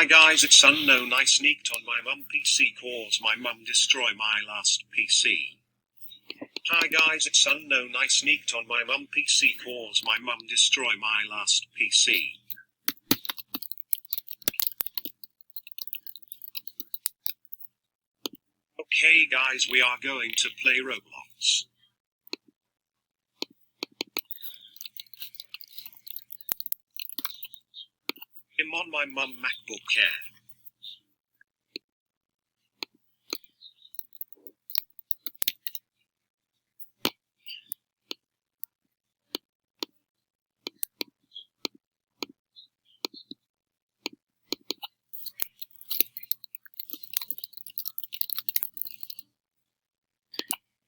Hi guys, it's unknown. I sneaked on my mum PC cause my mum destroy my last PC. Hi guys, it's unknown. I sneaked on my mum PC cause my mum destroy my last PC. Okay guys, we are going to play Roblox. I'm on my mum MacBook Air.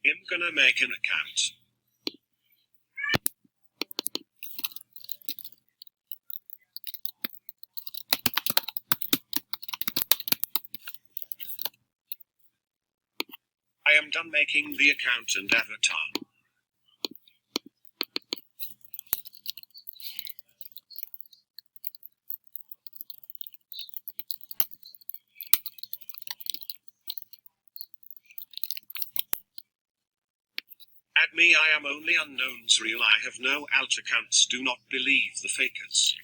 I'm gonna make an account. I am done making the account and avatar. Add me, I am only unknowns real, I have no alt accounts, do not believe the fakers.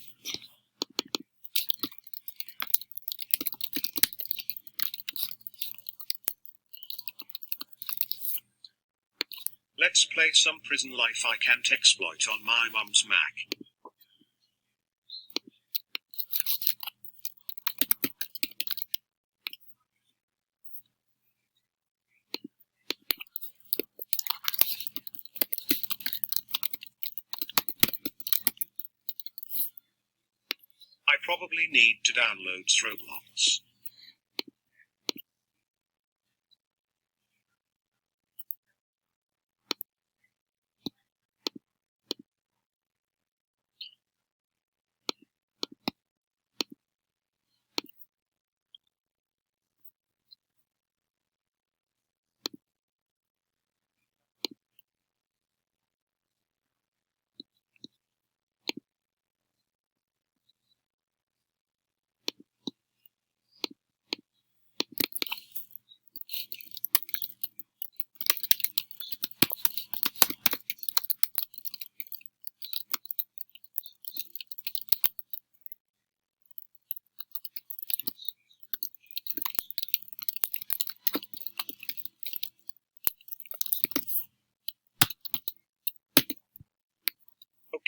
Let's play some prison life I can't exploit on my mum's Mac. I probably need to download ROBLOX.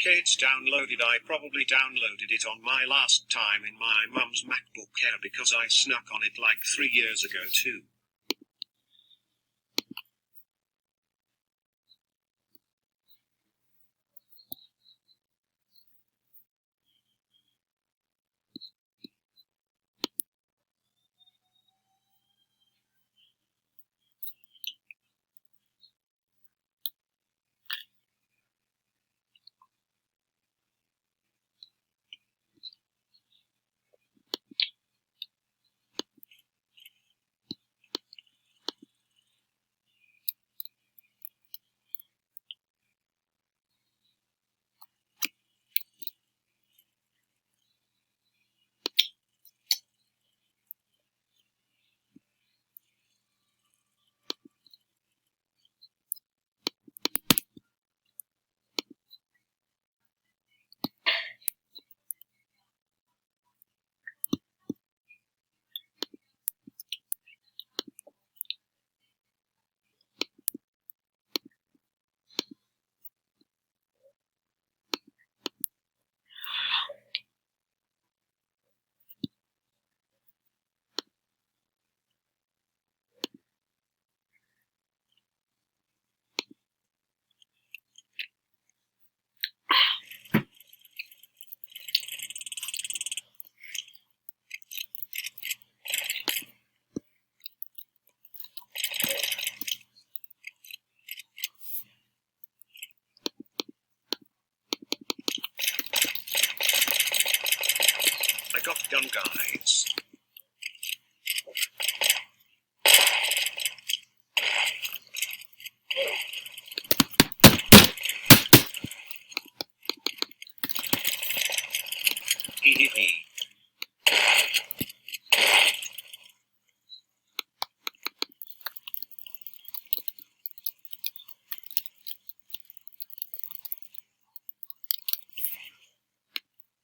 Okay, it's downloaded. I probably downloaded it on my last time in my mum's MacBook Air because I snuck on it like 3 years ago too.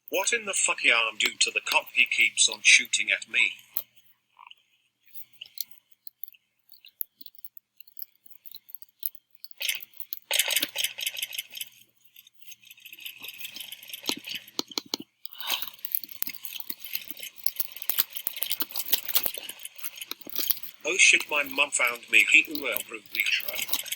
What in the fuck I'm due to the cop? He keeps on shooting at me. Oh shit, my mum found me. He will retro.